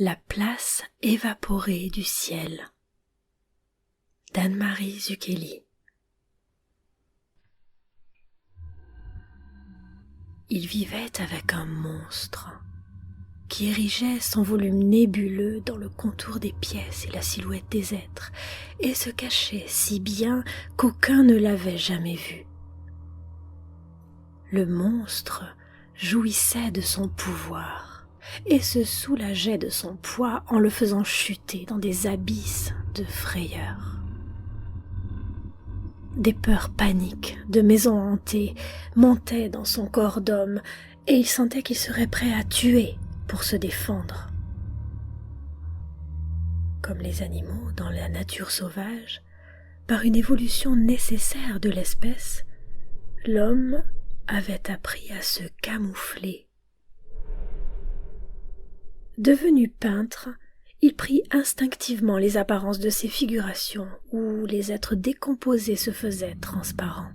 La place évaporée du ciel d'Anne-Marie Zucchelli. Il vivait avec un monstre qui érigeait son volume nébuleux dans le contour des pièces et la silhouette des êtres, et se cachait si bien qu'aucun ne l'avait jamais vu. Le monstre jouissait de son pouvoir et se soulageait de son poids en le faisant chuter dans des abysses de frayeur. Des peurs paniques de maisons hantées montaient dans son corps d'homme, et il sentait qu'il serait prêt à tuer pour se défendre. Comme les animaux dans la nature sauvage, par une évolution nécessaire de l'espèce, l'homme avait appris à se camoufler. Devenu peintre, il prit instinctivement les apparences de ces figurations où les êtres décomposés se faisaient transparents.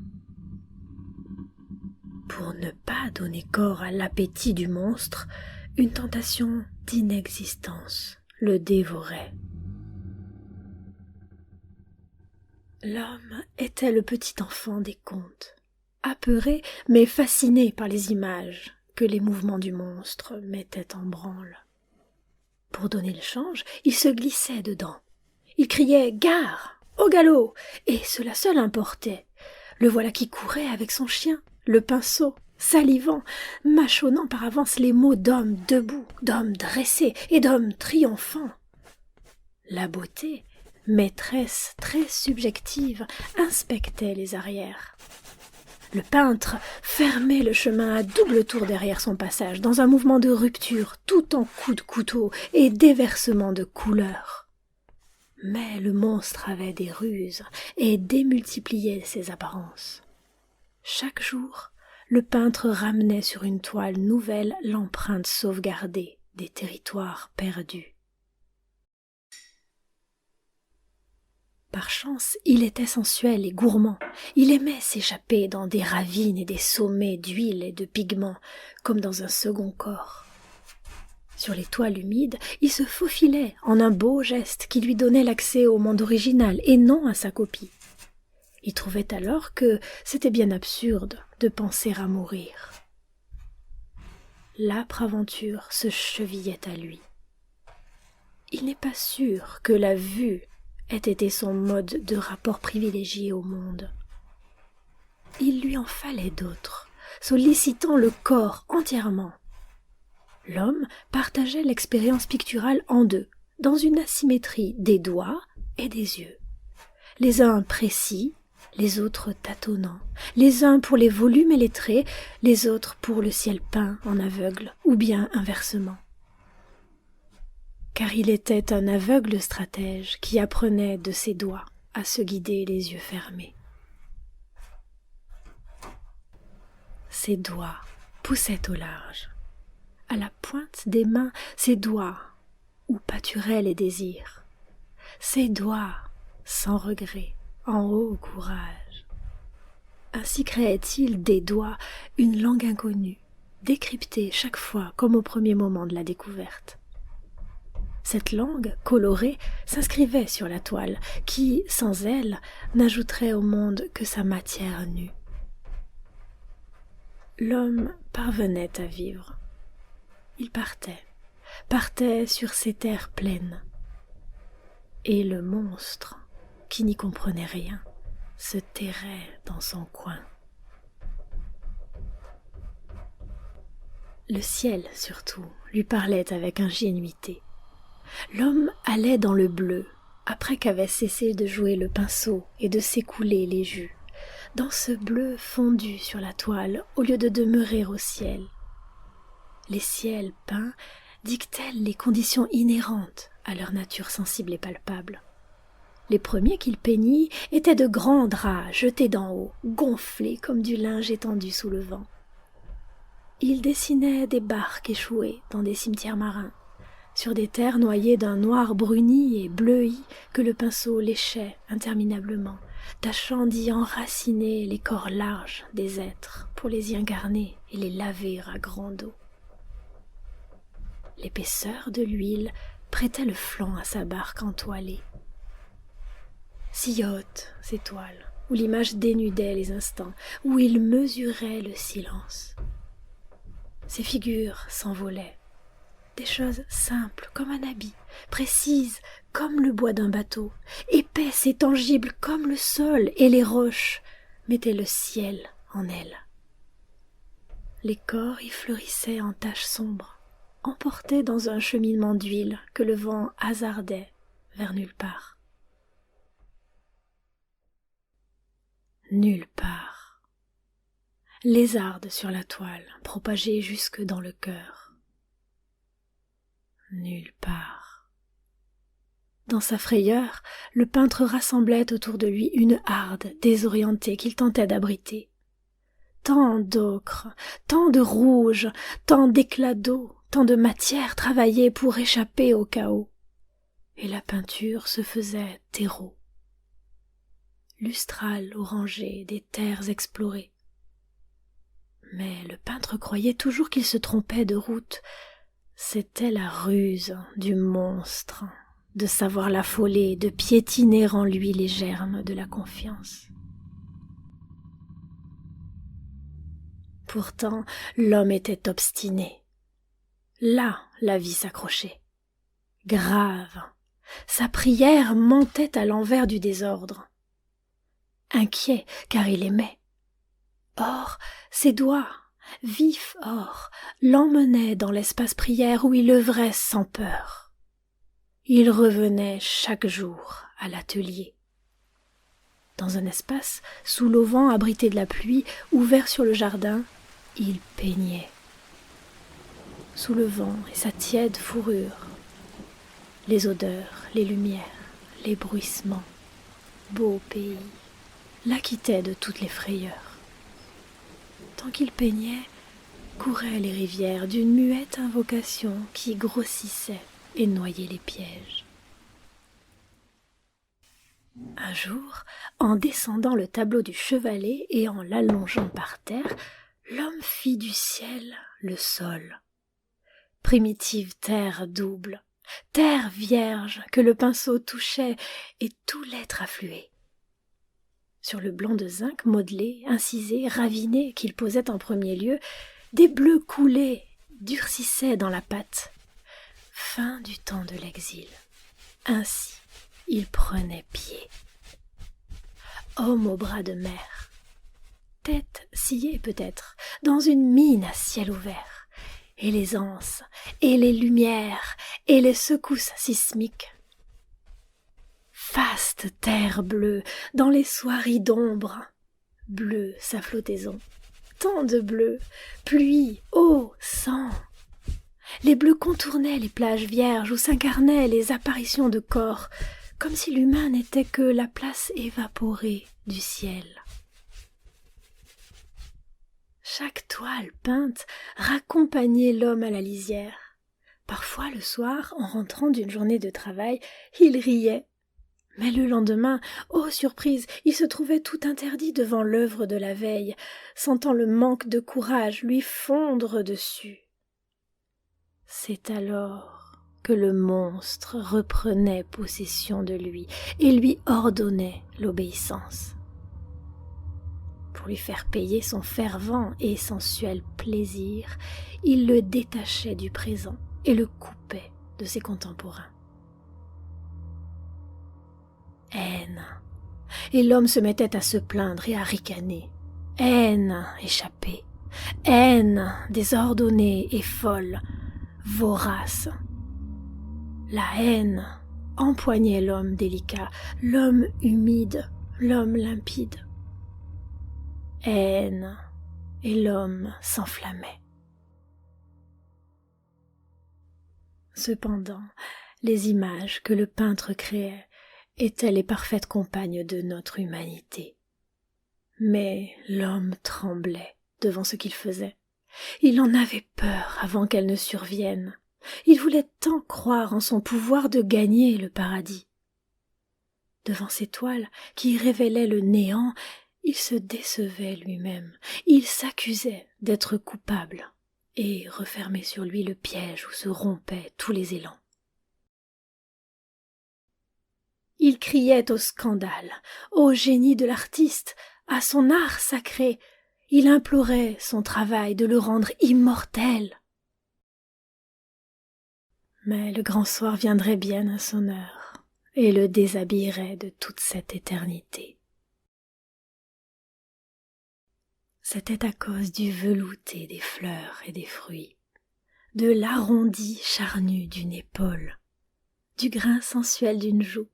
Pour ne pas donner corps à l'appétit du monstre, une tentation d'inexistence le dévorait. L'homme était le petit enfant des contes, apeuré mais fasciné par les images que les mouvements du monstre mettaient en branle. Pour donner le change, il se glissait dedans. Il criait « Gare ! Au galop !» et cela seul importait. Le voilà qui courait avec son chien, le pinceau, salivant, mâchonnant par avance les mots d'homme debout, d'homme dressé et d'homme triomphant. La beauté, maîtresse très subjective, inspectait les arrières. Le peintre fermait le chemin à double tour derrière son passage, dans un mouvement de rupture, tout en coups de couteau et déversement de couleurs. Mais le monstre avait des ruses et démultipliait ses apparences. Chaque jour, le peintre ramenait sur une toile nouvelle l'empreinte sauvegardée des territoires perdus. Par chance, il était sensuel et gourmand. Il aimait s'échapper dans des ravines et des sommets d'huile et de pigments, comme dans un second corps. Sur les toiles humides, il se faufilait en un beau geste qui lui donnait l'accès au monde original et non à sa copie. Il trouvait alors que c'était bien absurde de penser à mourir. L'âpre aventure se chevillait à lui. Il n'est pas sûr que la vue ait été son mode de rapport privilégié au monde. Il lui en fallait d'autres, sollicitant le corps entièrement. L'homme partageait l'expérience picturale en deux, dans une asymétrie des doigts et des yeux. Les uns précis, les autres tâtonnants, les uns pour les volumes et les traits, les autres pour le ciel peint en aveugle, ou bien inversement. Car il était un aveugle stratège qui apprenait de ses doigts à se guider les yeux fermés. Ses doigts poussaient au large. À la pointe des mains, ses doigts, où pâturaient les désirs. Ses doigts, sans regret, en haut courage. Ainsi créait-il des doigts une langue inconnue, décryptée chaque fois comme au premier moment de la découverte. Cette langue, colorée, s'inscrivait sur la toile, qui, sans elle, n'ajouterait au monde que sa matière nue. L'homme parvenait à vivre. Il partait sur ces terres pleines. Et le monstre, qui n'y comprenait rien, se terrait dans son coin. Le ciel, surtout, lui parlait avec ingénuité. L'homme allait dans le bleu, après qu'avait cessé de jouer le pinceau et de s'écouler les jus, dans ce bleu fondu sur la toile au lieu de demeurer au ciel. Les ciels peints dictaient les conditions inhérentes à leur nature sensible et palpable. Les premiers qu'il peignit étaient de grands draps jetés d'en haut, gonflés comme du linge étendu sous le vent. Il dessinait des barques échouées dans des cimetières marins, sur des terres noyées d'un noir bruni et bleui que le pinceau léchait interminablement, tâchant d'y enraciner les corps larges des êtres pour les y incarner et les laver à grande eau. L'épaisseur de l'huile prêtait le flanc à sa barque entoilée. Si haute, ces toiles, où l'image dénudait les instants, où il mesurait le silence. Ces figures s'envolaient, des choses simples comme un habit, précises comme le bois d'un bateau, épaisses et tangibles comme le sol et les roches, mettaient le ciel en elles. Les corps y fleurissaient en taches sombres, emportés dans un cheminement d'huile que le vent hasardait vers nulle part. Nulle part. Lézarde sur la toile, propagée jusque dans le cœur. Nulle part. Dans sa frayeur, le peintre rassemblait autour de lui une harde désorientée qu'il tentait d'abriter. Tant d'ocre, tant de rouge, tant d'éclats d'eau, tant de matière travaillée pour échapper au chaos. Et la peinture se faisait terreau. Lustral orangé des terres explorées. Mais le peintre croyait toujours qu'il se trompait de route. C'était la ruse du monstre, de savoir l'affoler, de piétiner en lui les germes de la confiance. Pourtant, l'homme était obstiné. Là, la vie s'accrochait. Grave, sa prière montait à l'envers du désordre. Inquiet, car il aimait. Or, ses doigts, vifs or, l'emmenaient dans l'espace prière où il œuvrait sans peur. Il revenait chaque jour à l'atelier. Dans un espace, sous l'auvent abrité de la pluie, ouvert sur le jardin, il peignait. Sous le vent et sa tiède fourrure, les odeurs, les lumières, les bruissements, beau pays, l'acquittaient de toutes les frayeurs. Tant qu'il peignait, couraient les rivières d'une muette invocation qui grossissait et noyait les pièges. Un jour, en descendant le tableau du chevalet et en l'allongeant par terre, l'homme fit du ciel le sol. Primitive terre double, terre vierge que le pinceau touchait et tout l'être affluait. Sur le blanc de zinc modelé, incisé, raviné qu'il posait en premier lieu, des bleus coulaient, durcissaient dans la pâte. Fin du temps de l'exil. Ainsi, il prenait pied. Homme au bras de mer, tête sciée peut-être, dans une mine à ciel ouvert, et les anses, et les lumières, et les secousses sismiques. Vaste terre bleue, dans les soieries d'ombre, bleue sa flottaison, tant de bleu, pluie, eau, sang. Les bleus contournaient les plages vierges où s'incarnaient les apparitions de corps, comme si l'humain n'était que la place évaporée du ciel. Chaque toile peinte raccompagnait l'homme à la lisière. Parfois, le soir, en rentrant d'une journée de travail, il riait. Mais le lendemain, ô surprise, il se trouvait tout interdit devant l'œuvre de la veille, sentant le manque de courage lui fondre dessus. C'est alors que le monstre reprenait possession de lui et lui ordonnait l'obéissance. Pour lui faire payer son fervent et sensuel plaisir, il le détachait du présent et le coupait de ses contemporains. Haine, et l'homme se mettait à se plaindre et à ricaner. Haine échappée, haine désordonnée et folle, vorace. La haine empoignait l'homme délicat, l'homme humide, l'homme limpide. Haine, et l'homme s'enflammait. Cependant, les images que le peintre créait étaient les parfaites compagnes de notre humanité. Mais l'homme tremblait devant ce qu'il faisait. Il en avait peur avant qu'elle ne survienne. Il voulait tant croire en son pouvoir de gagner le paradis. Devant ces toiles qui révélaient le néant, il se décevait lui-même. Il s'accusait d'être coupable. et refermer sur lui le piège où se rompaient tous les élans. Il criait au scandale, au génie de l'artiste, à son art sacré. Il implorait son travail de le rendre immortel. Mais le grand soir viendrait bien à son heure et le déshabillerait de toute cette éternité. C'était à cause du velouté des fleurs et des fruits, de l'arrondi charnu d'une épaule, du grain sensuel d'une joue,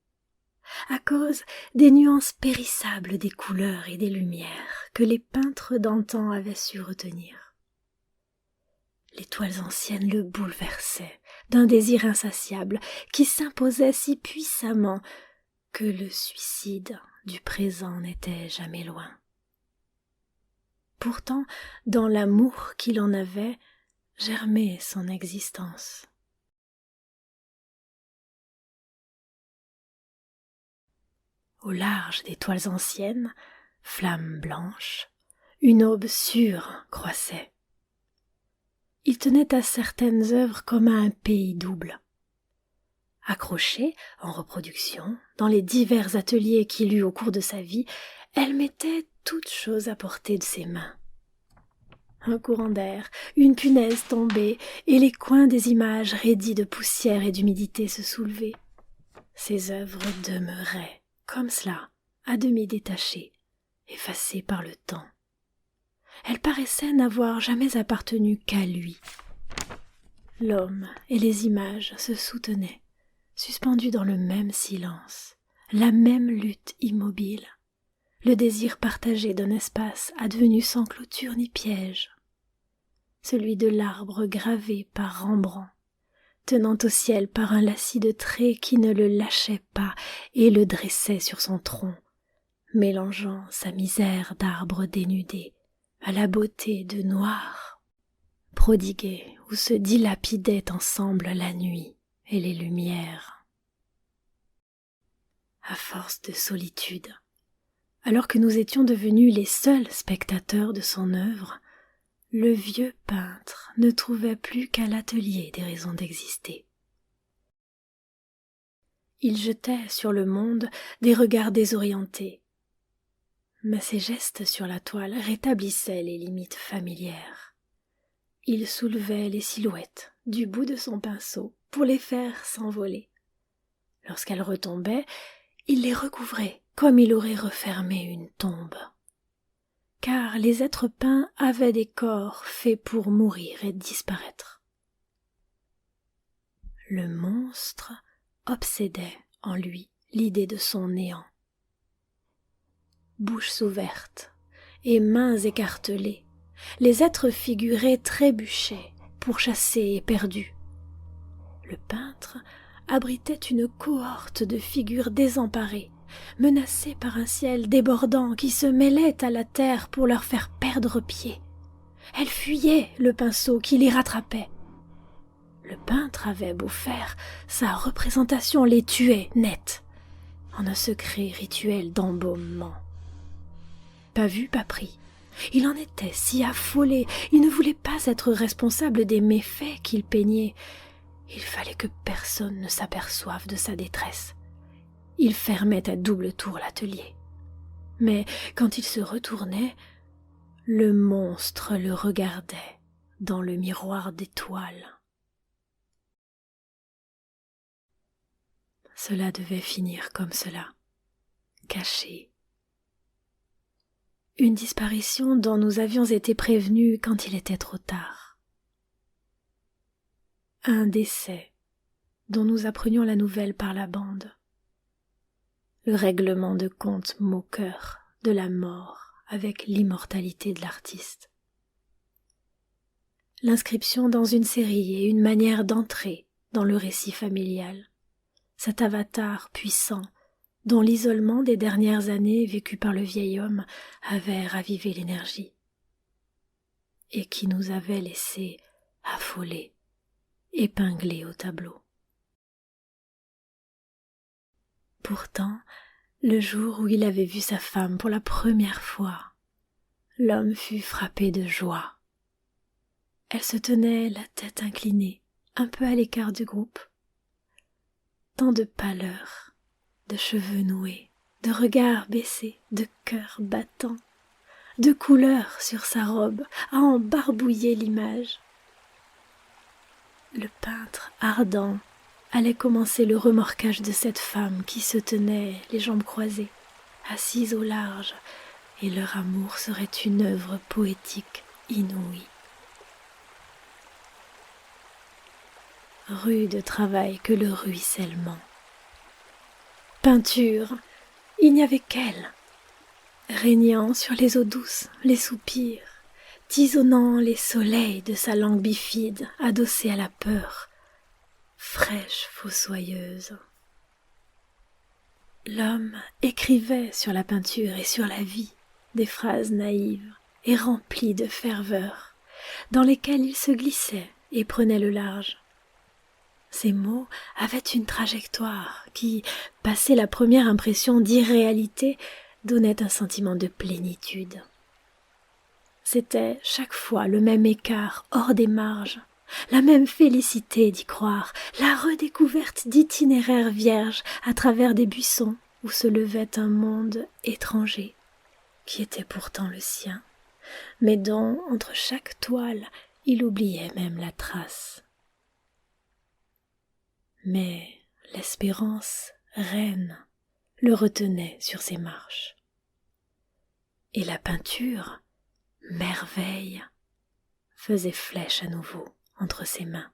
à cause des nuances périssables des couleurs et des lumières que les peintres d'antan avaient su retenir. Les toiles anciennes le bouleversaient d'un désir insatiable qui s'imposait si puissamment que le suicide du présent n'était jamais loin. Pourtant, dans l'amour qu'il en avait, germait son existence. Au large des toiles anciennes, flammes blanches, une aube sûre croissait. Il tenait à certaines œuvres comme à un pays double. Accrochée, en reproduction, dans les divers ateliers qu'il eut au cours de sa vie, elle mettait toutes choses à portée de ses mains. Un courant d'air, une punaise tombée, et les coins des images raidis de poussière et d'humidité se soulevaient. Ses œuvres demeuraient, comme cela, à demi détachées, effacées par le temps. Elles paraissaient n'avoir jamais appartenu qu'à lui. L'homme et les images se soutenaient, suspendus dans le même silence, la même lutte immobile. Le désir partagé d'un espace advenu sans clôture ni piège, celui de l'arbre gravé par Rembrandt, tenant au ciel par un lacis de traits qui ne le lâchait pas et le dressait sur son tronc, mélangeant sa misère d'arbre dénudé à la beauté de noir, prodigué où se dilapidaient ensemble la nuit et les lumières. À force de solitude, alors que nous étions devenus les seuls spectateurs de son œuvre, le vieux peintre ne trouvait plus qu'à l'atelier des raisons d'exister. Il jetait sur le monde des regards désorientés, mais ses gestes sur la toile rétablissaient les limites familières. Il soulevait les silhouettes du bout de son pinceau pour les faire s'envoler. Lorsqu'elles retombaient, il les recouvrait comme il aurait refermé une tombe. Car les êtres peints avaient des corps faits pour mourir et disparaître. Le monstre obsédait en lui l'idée de son néant. Bouches ouvertes et mains écartelées, les êtres figurés trébuchaient, pourchassés et perdus. Le peintre abritait une cohorte de figures désemparées, menacées par un ciel débordant qui se mêlait à la terre pour leur faire perdre pied. Elles fuyaient le pinceau qui les rattrapait. Le peintre avait beau faire, sa représentation les tuait net, en un secret rituel d'embaumement. Pas vu, pas pris. Il en était si affolé, il ne voulait pas être responsable des méfaits qu'il peignait. Il fallait que personne ne s'aperçoive de sa détresse. Il fermait à double tour l'atelier. Mais quand il se retournait, le monstre le regardait dans le miroir d'étoiles. Cela devait finir comme cela, caché. Une disparition dont nous avions été prévenus quand il était trop tard. Un décès dont nous apprenions la nouvelle par la bande. Le règlement de compte moqueur de la mort avec l'immortalité de l'artiste. L'inscription dans une série et une manière d'entrer dans le récit familial. Cet avatar puissant dont l'isolement des dernières années vécues par le vieil homme avait ravivé l'énergie et qui nous avait laissés affolés, épinglés au tableau. Pourtant, le jour où il avait vu sa femme pour la première fois, l'homme fut frappé de joie. Elle se tenait la tête inclinée, un peu à l'écart du groupe. Tant de pâleur, de cheveux noués, de regards baissés, de cœur battant, de couleurs sur sa robe à en barbouiller l'image. Le peintre ardent allait commencer le remorquage de cette femme qui se tenait les jambes croisées, assise au large, et leur amour serait une œuvre poétique inouïe. Rude travail que le ruissellement. Peinture, il n'y avait qu'elle, régnant sur les eaux douces, les soupirs, tisonnant les soleils de sa langue bifide adossée à la peur, fraîche fossoyeuse. L'homme écrivait sur la peinture et sur la vie des phrases naïves et remplies de ferveur, dans lesquelles il se glissait et prenait le large. Ces mots avaient une trajectoire qui, passé la première impression d'irréalité, donnait un sentiment de plénitude. C'était chaque fois le même écart hors des marges, la même félicité d'y croire, la redécouverte d'itinéraires vierges à travers des buissons où se levait un monde étranger, qui était pourtant le sien, mais dont, entre chaque toile, il oubliait même la trace. Mais l'espérance reine le retenait sur ses marches. Et la peinture, merveille, faisait flèche à nouveau entre ses mains.